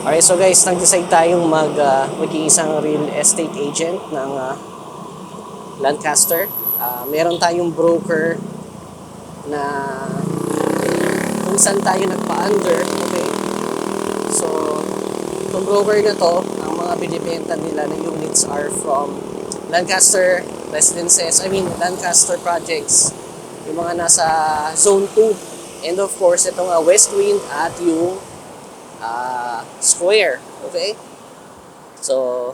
Alright, so guys, nag-decide tayong maging isang real estate agent ng Lancaster. Meron tayong broker na kung saan tayo nagpa-under, okay? So, itong broker na to, ang mga binibenta nila na units are from Lancaster Residences, Lancaster Projects, yung mga nasa Zone 2. And of course, itong West Wind at yung Square, okay? So,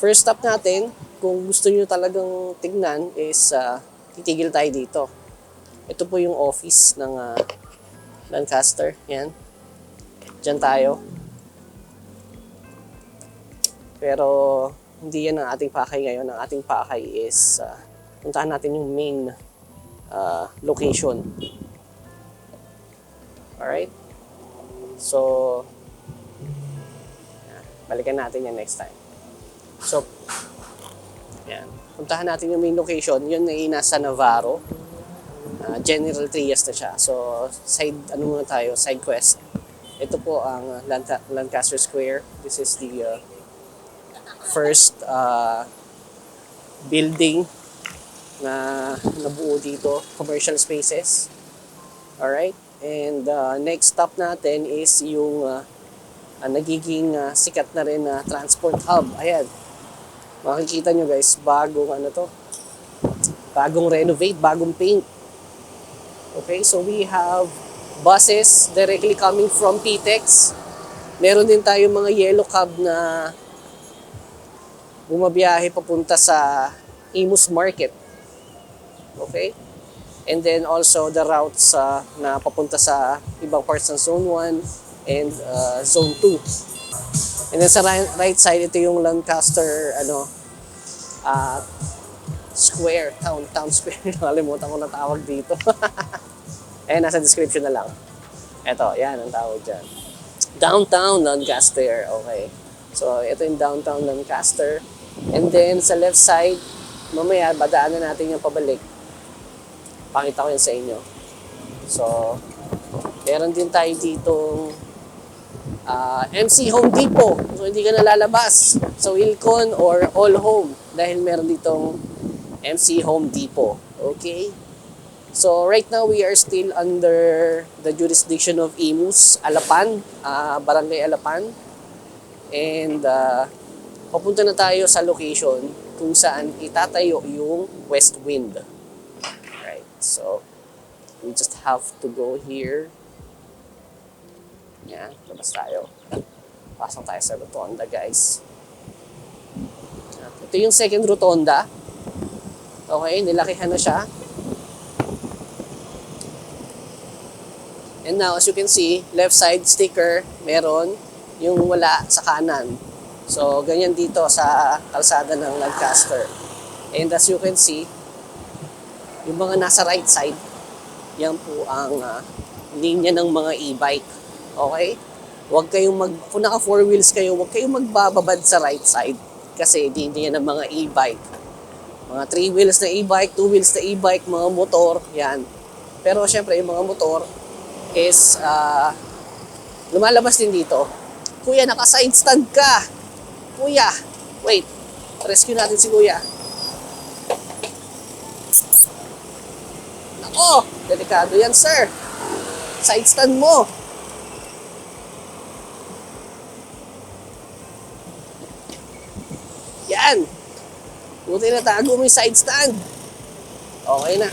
first stop natin, kung gusto nyo talagang tignan is titigil tayo dito. Ito po yung office ng Lancaster. Yan. Diyan tayo. Pero hindi yan ang ating pakay ngayon. Ang ating pakay is puntahan natin yung main location. Alright? So, balikan natin yan next time. So, yan. Puntahan natin yung main location. Yun ay nasa Navarro. General Trias na siya. So, side quest. Ito po ang Lancaster Square. This is the first building na nabuo dito. Commercial spaces. Alright? And next stop natin is yung nagiging sikat na rin na transport hub. Ayan. Makikita nyo guys, bagong renovate, bagong paint. Okay, so we have buses directly coming from PTEX. Meron din tayong mga yellow cab na bumabiyahe papunta sa Imus Market. Okay? And then also the routes na papunta sa ibang parts ng Zone 1 and Zone 2. And then sa right side, ito yung Lancaster Square, town square. Nakalimutan ko na tawag dito. Nasa description na lang. Ito, yan ang tawag dyan. Downtown Lancaster, okay. So, ito yung downtown Lancaster. And then, sa left side, mamaya, badaanan natin yung pabalik. Pakita ko yun sa inyo. So, meron din tayo ditong MC Home Depot. So, hindi ka na lalabas sa Wilcon or All Home dahil meron ditong MC Home Depot. Okay? So, right now, we are still under the jurisdiction of Imus, Alapan, Barangay Alapan. And, papunta na tayo sa location kung saan itatayo yung West Wind. Right? So, we just have to go here. Yan, labas tayo. Pasok tayo sa rotonda, guys. Ito yung second rotonda. Okay, nilakihan na siya. And now, as you can see, left side sticker, meron yung wala sa kanan. So, ganyan dito sa kalsada ng Lancaster. And as you can see, yung mga nasa right side, yan po ang linya ng mga e-bike. Okay? Kung naka 4 wheels kayo, huwag kayong magbababad sa right side kasi linya ng mga e-bike. Mga 3 wheels na e-bike, 2 wheels na e-bike, mga motor, yan. Pero syempre, yung mga motor is lumalabas din dito. Kuya, naka-side stand ka! Kuya, wait. Rescue natin si Kuya. Nako, delikado yan, sir. Side stand mo. Yan. Buti na tago mo yung side stand. Okay na.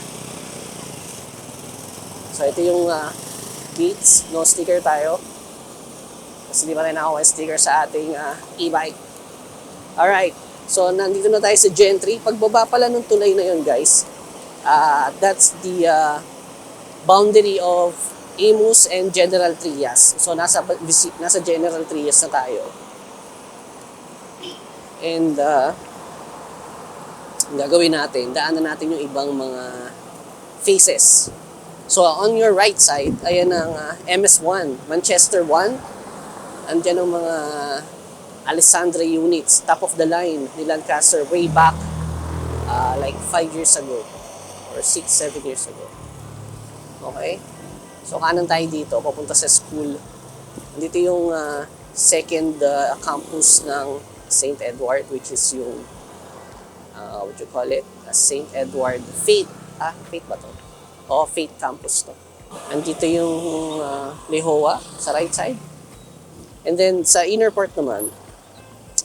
So, ito yung gates. No sticker tayo. Kasi di pa rin ako sticker sa ating e-bike. Alright. So, nandito na tayo sa Gentry. Pagbaba pala ng tulay na yun, guys, that's the boundary of Imus and General Trias. So, nasa General Trias na tayo. And, ang gagawin natin, daanan natin yung ibang mga faces. So, on your right side, ayan ang MS1, Manchester 1. Andiyan ang mga Alessandra units, top of the line ni Lancaster way back like 5 years ago or 6-7 years ago. Okay? So, kanan tayo dito, papunta sa school. Dito yung second campus ng St. Edward, which is yung, what you call it, St. Edward Faith. Faith ba to? Oo, Faith Campus to. Andito yung Lehoa sa right side. And then sa inner part naman,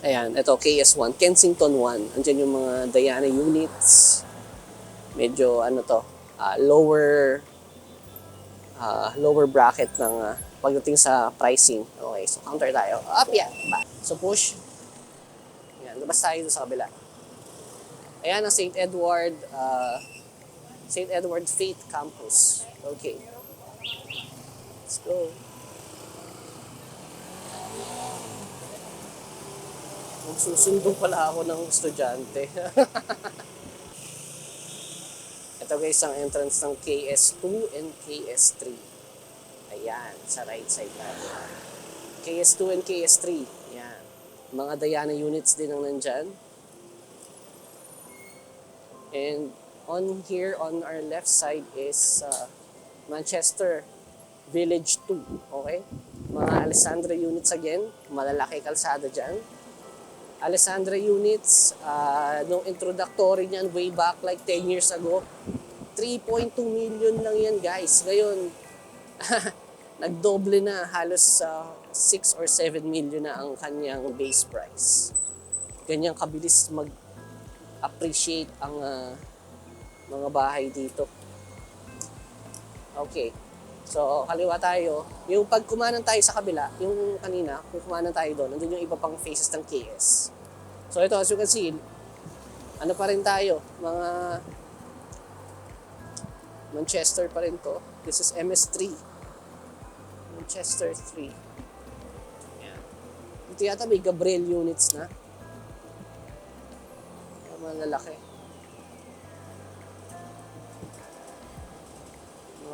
ayan, ito KS1, Kensington 1. Andyan yung mga Diana units. Medyo ano to, lower bracket ng pagdating sa pricing. Okay, so counter tayo. Up, yeah. So push. Ayan, labas tayo sa kabila. Ayan ang St. Edward Faith Campus. Okay. Let's go. Magsusundo pala ako ng estudyante. Ito guys, ang entrance ng KS2 and KS3. Ayan, sa right side natin. KS2 and KS3. Ayan. Mga Diana units din ang nandyan. And on here, on our left side is Manchester Village 2. Okay? Mga Alessandra units again. Malalaki kalsada dyan. Alessandra units, nung introductory niyan way back like 10 years ago, 3.2 million lang yan guys. Ngayon, nagdoble na, halos 6 or 7 million na ang kanyang base price. Ganyang kabilis mag-appreciate ang mga bahay dito. Okay. So, kaliwa tayo. Yung pag kumanan tayo sa kabila, yung kanina, kung kumanan tayo doon, nandun yung iba pang faces ng KS. So, ito, as you can see, ano pa rin tayo? Mga Manchester pa rin to. This is MS3. Manchester 3. Ayan. Ito yata may Gabriel units na. Malalaki.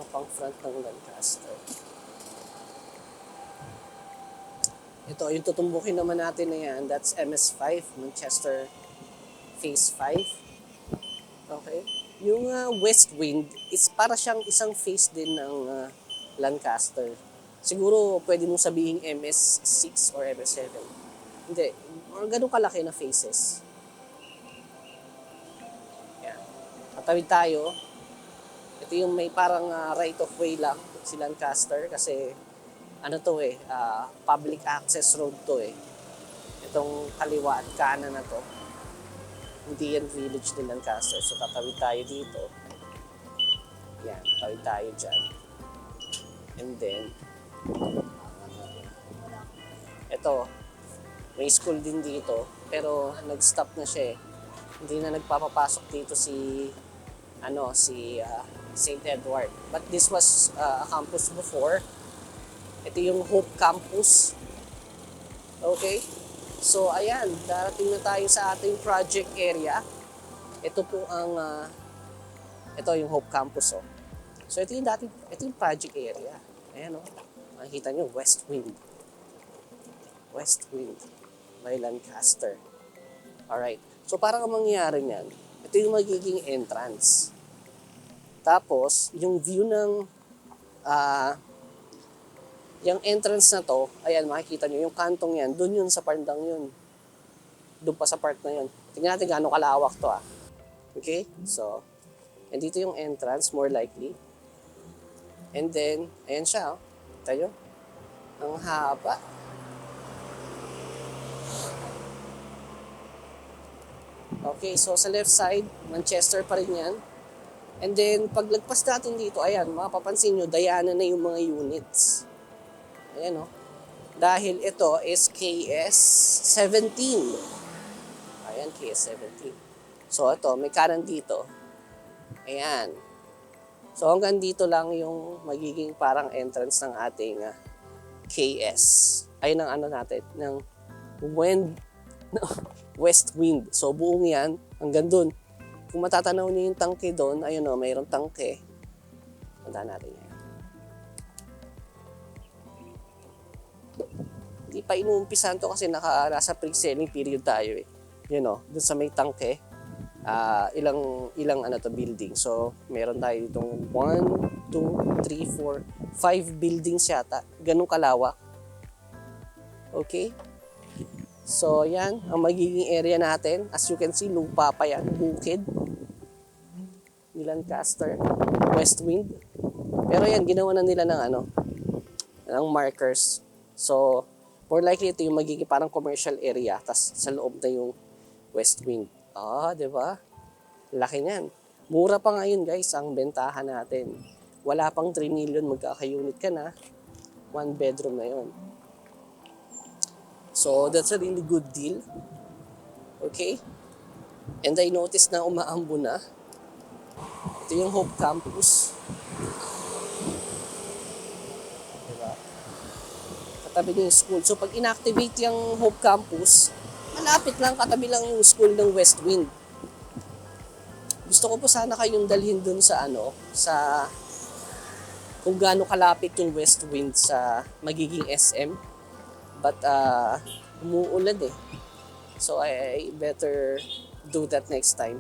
Pang front ng Lancaster. Ito, yung tutumbukin naman natin na yan, that's MS5, Manchester Phase 5. Okay? Yung West Wind is para siyang isang phase din ng Lancaster. Siguro pwede mong sabihin MS6 or MS7. Hindi, or ganun kalaki na phases. Yan. Tatawid tayo. Ito yung may parang right of way lang si Lancaster kasi ano to public access road to Itong kaliwa at kanan na to. Hindi yan village ni Lancaster. So tatawid tayo dito. Yan, tawid tayo dyan. And then, ito, may school din dito. Pero nag-stop na siya Hindi na nagpapapasok dito si St. Edward. But this was a campus before. Ito yung Hope Campus. Okay? So, ayan. Darating na tayo sa ating project area. Ito po ang, ito yung Hope Campus. So, ito yung project area. Ayan makikita nyo, West Wind. West Wind by Lancaster. Alright. So, parang ang mangyayari niyan, ito yung magiging entrance. Tapos, yung view ng yung entrance na to, ayan, makikita nyo, yung kantong yan, dun yun sa partang yun. Doon pa sa part na yun. Tingnan natin gaano kalawak to Okay? So, and dito yung entrance, more likely. And then, ayan siya Tayo. Ang haba. Okay, so sa left side, Manchester pa rin yan. And then, paglagpas natin dito, ayan, mapapansin nyo, Diana na yung mga units. Ayan Dahil ito is KS17. Ayan, KS17. So, ito, may kanan dito. Ayan. So, hanggang dito lang yung magiging parang entrance ng ating KS. Ayun ang natin, ng West Wind. So, buong yan, hanggang dun. Kung matatanaw niyo yung tangke doon, ayun mayroong tangke. Tandaan natin yan. Hindi pa inuumpisan to kasi nasa pre-selling period tayo doon sa may tangke. Ilang building. So, meron tayo ditong 1, 2, 3, 4, 5 buildings yata. Ganun kalawak. Okay? So, yan ang magiging area natin. As you can see, lupa pa yan. Bukid. Lancaster. West Wind. Pero yan, ginawa na nila ng ng markers. So, more likely ito yung magiging parang commercial area. Tas sa loob na yung West Wind. Di ba? Laki niyan. Mura pa ngayon guys ang bentahan natin. Wala pang 3 million, magkaka-unit ka na. 1 bedroom na yon. So, that's a really good deal. Okay? And I noticed na umaambo na. Ito yung Hope Campus. Diba? Katabi niyo yung school. So, pag inactivate yung Hope Campus, malapit lang, katabi lang yung school ng West Wind. Gusto ko po sana kayong dalhin dun sa sa kung gaano kalapit yung West Wind sa magiging SM. But umuulan eh. So I better do that next time.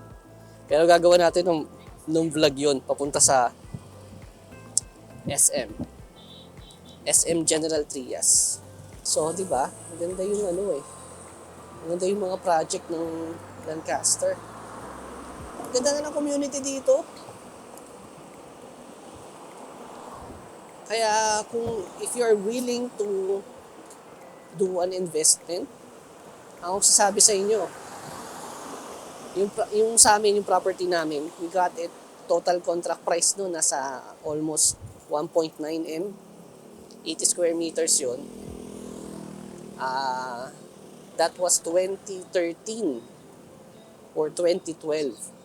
Pero gagawa natin ng vlog yun papunta sa SM. SM General Trias. So, di ba? Maganda yung maganda yung mga project ng Lancaster. Ganda na ng community dito. Kaya if you are willing to do an investment, ako sasabi sa inyo, yung sa amin, yung property namin, we got it, total contract price no, nasa almost 1.9 M, 80 square meters yun. That was 2013 or 2012.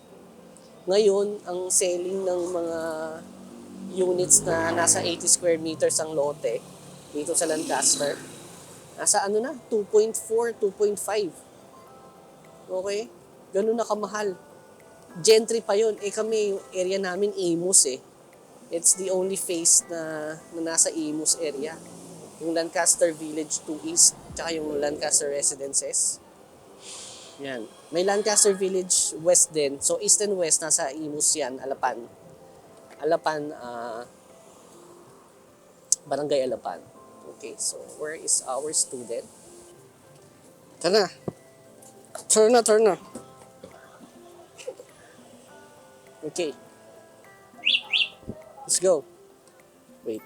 Ngayon, ang selling ng mga units na nasa 80 square meters ang lote dito sa Lancaster, nasa 2.4, 2.5. Okay? Ganun na kamahal. Gentry pa yun. Kami, yung area namin, Imus eh. It's the only phase na nasa Imus area. Yung Lancaster Village 2 East, tsaka yung Lancaster Residences. Yan. May Lancaster Village West din. So, East and West, nasa Imus yan, Alapan. Barangay Alapan. Okay, so where is our student? Tara na. Turn na. Okay. Let's go. Wait.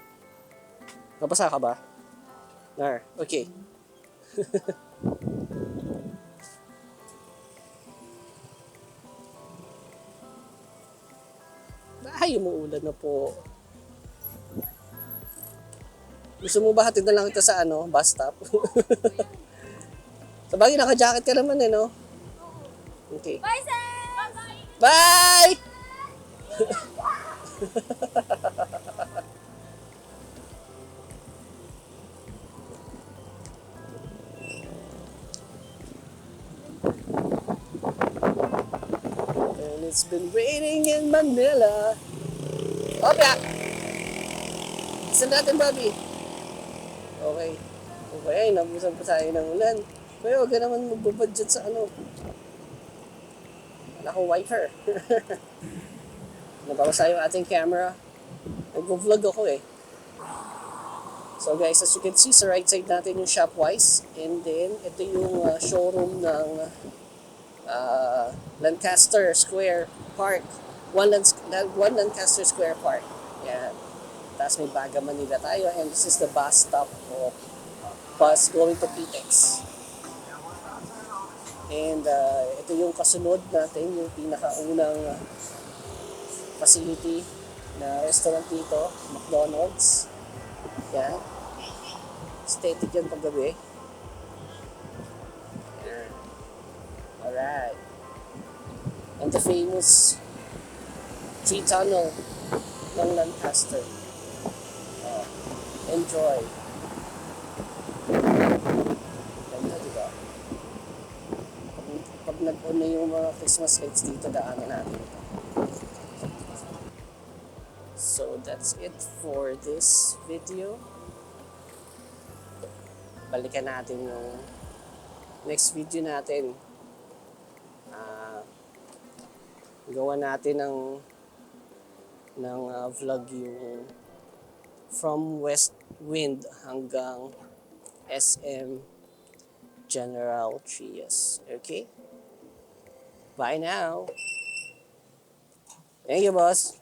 Napasa ka ba? Okay. Ay, umuulan na po. Gusto mo ba hatid na lang ito sa bus stop? Sabagay, naka-jacket ka naman no? Okay. Bye, sir! Bye! And it's been raining in Manila. Opya! Saan natin, Bobby? Okay. Okay, nabusan pa tayo ng ulan. Kaya huwag ka naman magbabudget sa Wala akong wiper. Nababasa yung ating camera. Nag-vlog ako eh. So guys, as you can see, sa right side natin yung Shopwise. And then, ito yung showroom ng Lancaster Square Park. One Lancaster Square Park. Yan. Tapos may Baga Manila tayo. And this is the bus stop of bus going to PTEX. And ito yung kasunod natin, yung pinakaunang facility na restaurant dito, McDonald's. Yan. Aesthetic yan paggabi. Yan. Alright. And the famous tree tunnel ng Lancaster. Enjoy. Ganda, diba? Pag nag-on na yung mga Christmas lights dito, daanan natin ito. So that's it for this video. Balikan natin yung next video natin. Gawa natin ng vlog yung from West Wind hanggang SM General Trias. Okay? Bye now. Thank you, boss.